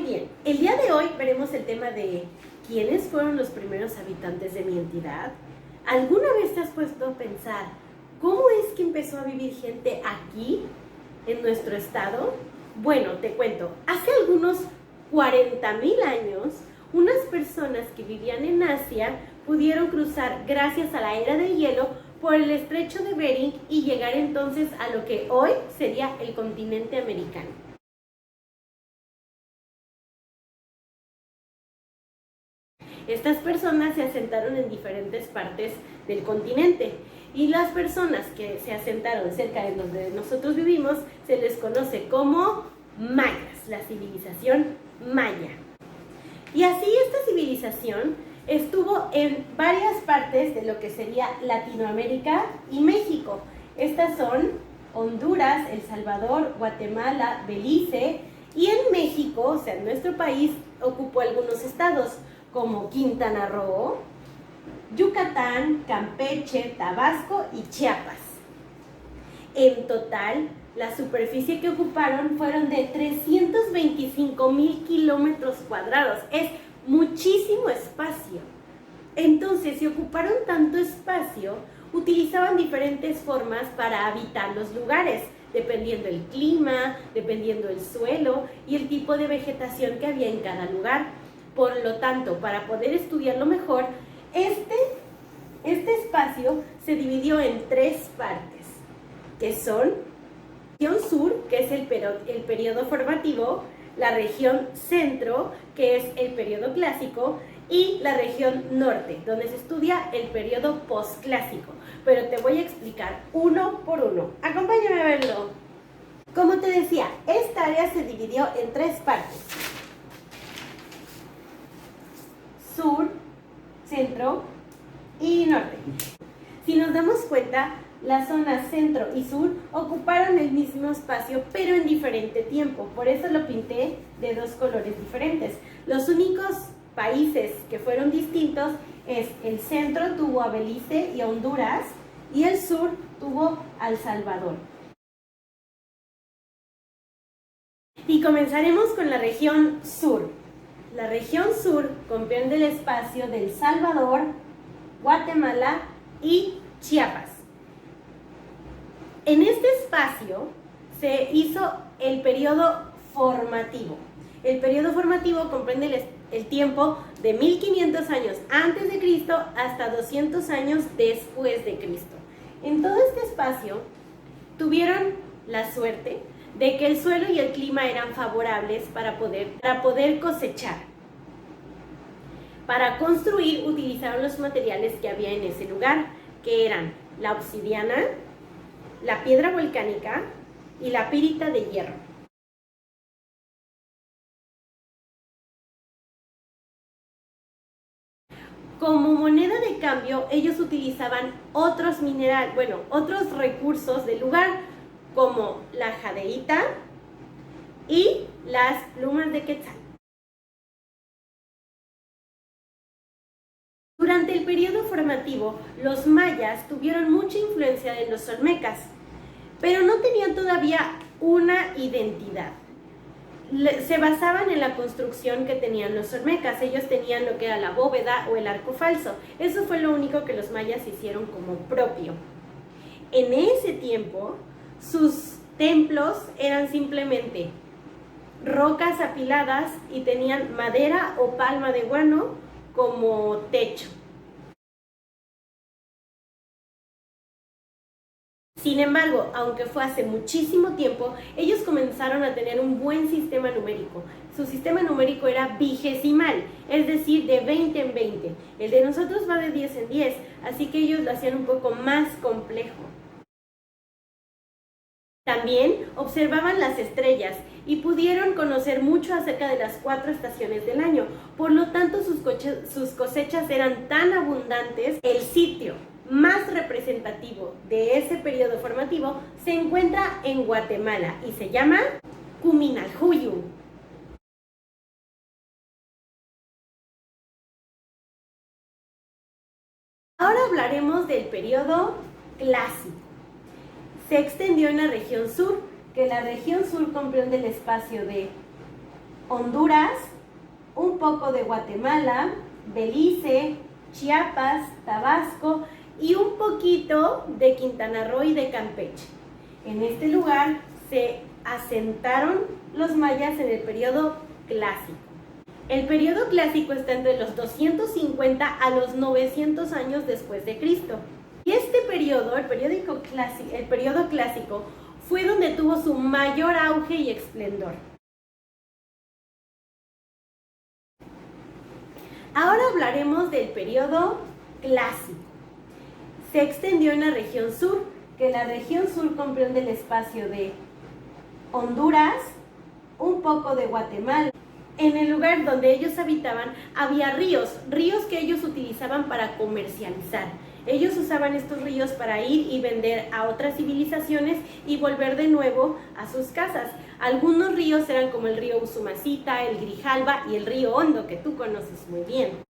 bien, el día de hoy veremos el tema de ¿quiénes fueron los primeros habitantes de mi entidad? ¿Alguna vez te has puesto a pensar cómo es que empezó a vivir gente aquí, en nuestro estado? Bueno, te cuento, hace algunos 40,000 años, unas personas que vivían en Asia pudieron cruzar gracias a la era del hielo por el estrecho de Bering y llegar entonces a lo que hoy sería el continente americano. Estas personas se asentaron en diferentes partes del continente y las personas que se asentaron cerca de donde nosotros vivimos se les conoce como mayas, la civilización maya. Y así esta civilización estuvo en varias partes de lo que sería Latinoamérica y México. Estas son Honduras, El Salvador, Guatemala, Belice, y en México, o sea, en nuestro país, ocupó algunos estados como Quintana Roo, Yucatán, Campeche, Tabasco y Chiapas. En total, la superficie que ocuparon fueron de 325,000 kilómetros cuadrados. Es muchísimo espacio. Entonces, si ocuparon tanto espacio, utilizaban diferentes formas para habitar los lugares, dependiendo el clima, dependiendo el suelo y el tipo de vegetación que había en cada lugar. Por lo tanto, para poder estudiarlo mejor, este espacio se dividió en tres partes, que son la región sur, que es el periodo formativo, la región centro, que es el periodo clásico, y la región norte, donde se estudia el periodo posclásico. Pero te voy a explicar uno por uno. Acompáñame a verlo. Como te decía, esta área se dividió en tres partes: sur, centro y norte. Si nos damos cuenta, las zonas centro y sur ocuparon el mismo espacio, pero en diferente tiempo. Por eso lo pinté de dos colores diferentes. Los únicos países que fueron distintos es el centro tuvo a Belice y a Honduras, y el sur tuvo a El Salvador. Y comenzaremos con la región sur. La región sur comprende el espacio de El Salvador, Guatemala y Chiapas. En este espacio se hizo el periodo formativo. El periodo formativo comprende el tiempo de 1500 años antes de Cristo hasta 200 años después de Cristo. En todo este espacio tuvieron la suerte de que el suelo y el clima eran favorables para poder cosechar. Para construir utilizaron los materiales que había en ese lugar, que eran la obsidiana, la piedra volcánica y la pirita de hierro. Como moneda de cambio, ellos utilizaban otros recursos del lugar, como la jadeíta y las plumas de quetzal. Durante el periodo formativo, los mayas tuvieron mucha influencia de los olmecas, pero no tenían todavía una identidad. Se basaban en la construcción que tenían los olmecas. Ellos tenían lo que era la bóveda o el arco falso. Eso fue lo único que los mayas hicieron como propio. En ese tiempo, sus templos eran simplemente rocas apiladas y tenían madera o palma de guano como techo. Sin embargo, aunque fue hace muchísimo tiempo, ellos comenzaron a tener un buen sistema numérico. Su sistema numérico era vigesimal, es decir, de 20 en 20. El de nosotros va de 10 en 10, así que ellos lo hacían un poco más complejo. También observaban las estrellas y pudieron conocer mucho acerca de las 4 estaciones del año. Por lo tanto, sus cosechas eran tan abundantes. El sitio más representativo de ese periodo formativo se encuentra en Guatemala y se llama Cuminaljuyu. Ahora hablaremos del periodo clásico. Se extendió en la región sur, que la región sur comprende el espacio de Honduras, un poco de Guatemala, Belice, Chiapas, Tabasco y un poquito de Quintana Roo y de Campeche. En este lugar se asentaron los mayas en el periodo clásico. El periodo clásico está entre los 250 a los 900 años después de Cristo. Y este periodo, el periodo clásico, fue donde tuvo su mayor auge y esplendor. Ahora hablaremos del periodo clásico. Se extendió en la región sur, que la región sur comprende el espacio de Honduras, un poco de Guatemala. En el lugar donde ellos habitaban había ríos que ellos utilizaban para comercializar. Ellos usaban estos ríos para ir y vender a otras civilizaciones y volver de nuevo a sus casas. Algunos ríos eran como el río Usumacinta, el Grijalva y el río Hondo, que tú conoces muy bien.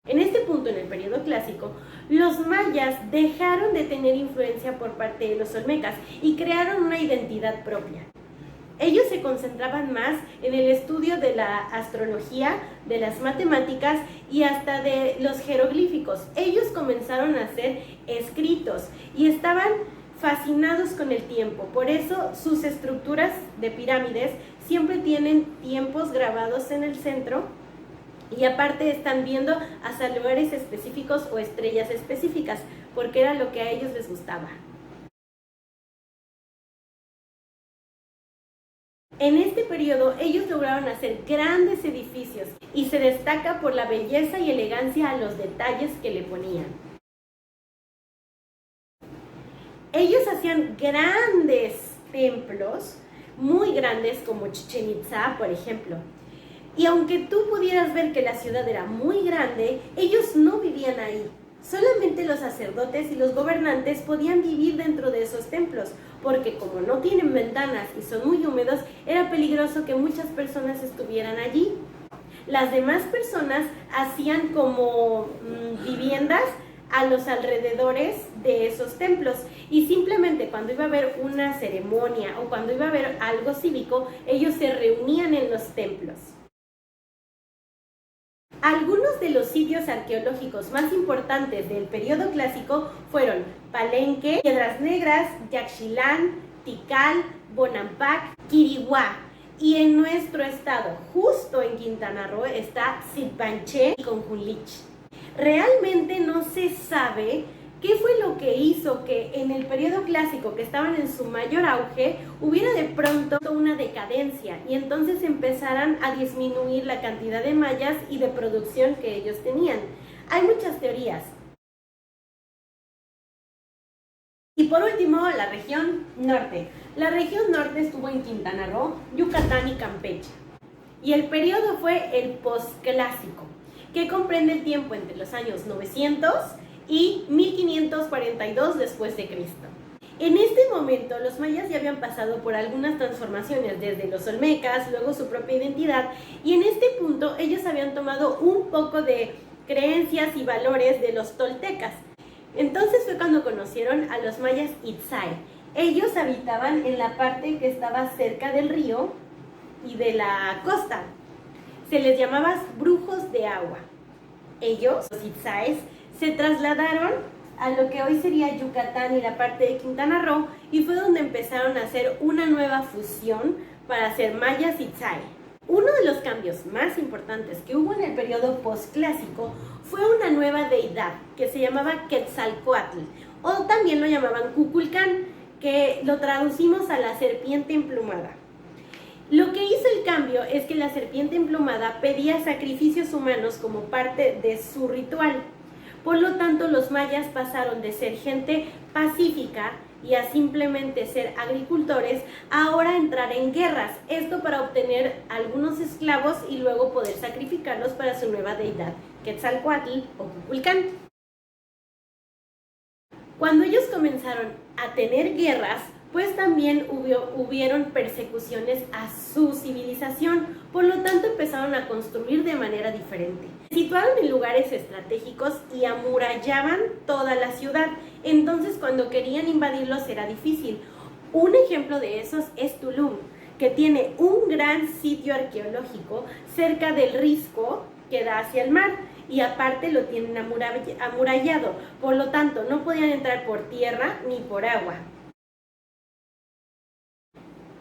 En este punto, en el periodo clásico, los mayas dejaron de tener influencia por parte de los olmecas y crearon una identidad propia. Ellos se concentraban más en el estudio de la astrología, de las matemáticas y hasta de los jeroglíficos. Ellos comenzaron a hacer escritos y estaban fascinados con el tiempo. Por eso sus estructuras de pirámides siempre tienen tiempos grabados en el centro y aparte están viendo hacia lugares específicos o estrellas específicas, porque era lo que a ellos les gustaba. En este periodo ellos lograron hacer grandes edificios y se destaca por la belleza y elegancia a los detalles que le ponían. Ellos hacían grandes templos, muy grandes como Chichén Itzá, por ejemplo. Y aunque tú pudieras ver que la ciudad era muy grande, ellos no vivían ahí. Solamente los sacerdotes y los gobernantes podían vivir dentro de esos templos, porque como no tienen ventanas y son muy húmedos, era peligroso que muchas personas estuvieran allí. Las demás personas hacían como viviendas a los alrededores de esos templos y simplemente cuando iba a haber una ceremonia o cuando iba a haber algo cívico, ellos se reunían en los templos. Algunos de los sitios arqueológicos más importantes del periodo clásico fueron Palenque, Piedras Negras, Yaxchilán, Tikal, Bonampak, Quiriguá. Y en nuestro estado, justo en Quintana Roo, está Sitpanché y Conjunlich. Realmente no se sabe qué fue lo que hizo que en el periodo clásico, que estaban en su mayor auge, hubiera de pronto una decadencia y entonces empezaran a disminuir la cantidad de mayas y de producción que ellos tenían. Hay muchas teorías. Y por último, la región norte. La región norte estuvo en Quintana Roo, Yucatán y Campeche. Y el periodo fue el posclásico, que comprende el tiempo entre los años 900 y 1542 después de Cristo. En este momento los mayas ya habían pasado por algunas transformaciones, desde los olmecas, luego su propia identidad, y en este punto ellos habían tomado un poco de creencias y valores de los toltecas. Entonces fue cuando conocieron a los mayas Itzay. Ellos habitaban en la parte que estaba cerca del río y de la costa. Se les llamaba brujos de agua. Ellos, los Itzays, se trasladaron a lo que hoy sería Yucatán y la parte de Quintana Roo y fue donde empezaron a hacer una nueva fusión para hacer mayas Itzay. Uno de los cambios más importantes que hubo en el periodo posclásico fue una nueva deidad que se llamaba Quetzalcóatl, o también lo llamaban Kukulcán, que lo traducimos a la serpiente emplumada. Lo que hizo el cambio es que la serpiente emplumada pedía sacrificios humanos como parte de su ritual. Por lo tanto, los mayas pasaron de ser gente pacífica y a simplemente ser agricultores, a ahora entrar en guerras. Esto para obtener algunos esclavos y luego poder sacrificarlos para su nueva deidad, Quetzalcóatl o Kukulcán. Cuando ellos comenzaron a tener guerras, pues también hubieron persecuciones a su civilización, por lo tanto empezaron a construir de manera diferente. Se situaron en lugares estratégicos y amurallaban toda la ciudad, entonces cuando querían invadirlos era difícil. Un ejemplo de esos es Tulum, que tiene un gran sitio arqueológico cerca del risco que da hacia el mar, y aparte lo tienen amurallado, por lo tanto no podían entrar por tierra ni por agua.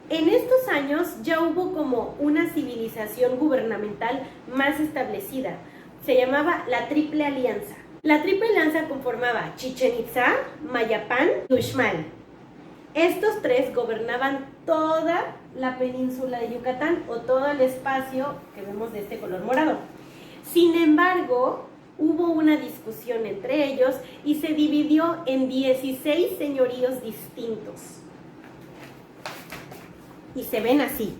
En estos años ya hubo como una civilización gubernamental más establecida. Se llamaba la Triple Alianza. La Triple Alianza conformaba Chichén Itzá, Mayapán y Uxmal. Estos tres gobernaban toda la península de Yucatán, o todo el espacio que vemos de este color morado. Sin embargo, hubo una discusión entre ellos y se dividió en 16 señoríos distintos. Y se ven así.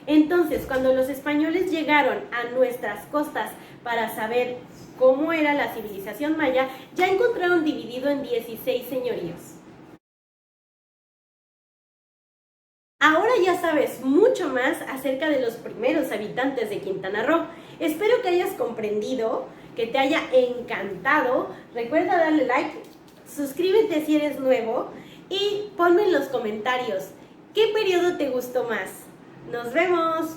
Entonces, cuando los españoles llegaron a nuestras costas para saber cómo era la civilización maya, ya encontraron dividido en 16 señoríos. Ahora ya sabes mucho más acerca de los primeros habitantes de Quintana Roo. Espero que hayas comprendido, que te haya encantado. Recuerda darle like, suscríbete si eres nuevo y ponme en los comentarios qué periodo te gustó más. ¡Nos vemos!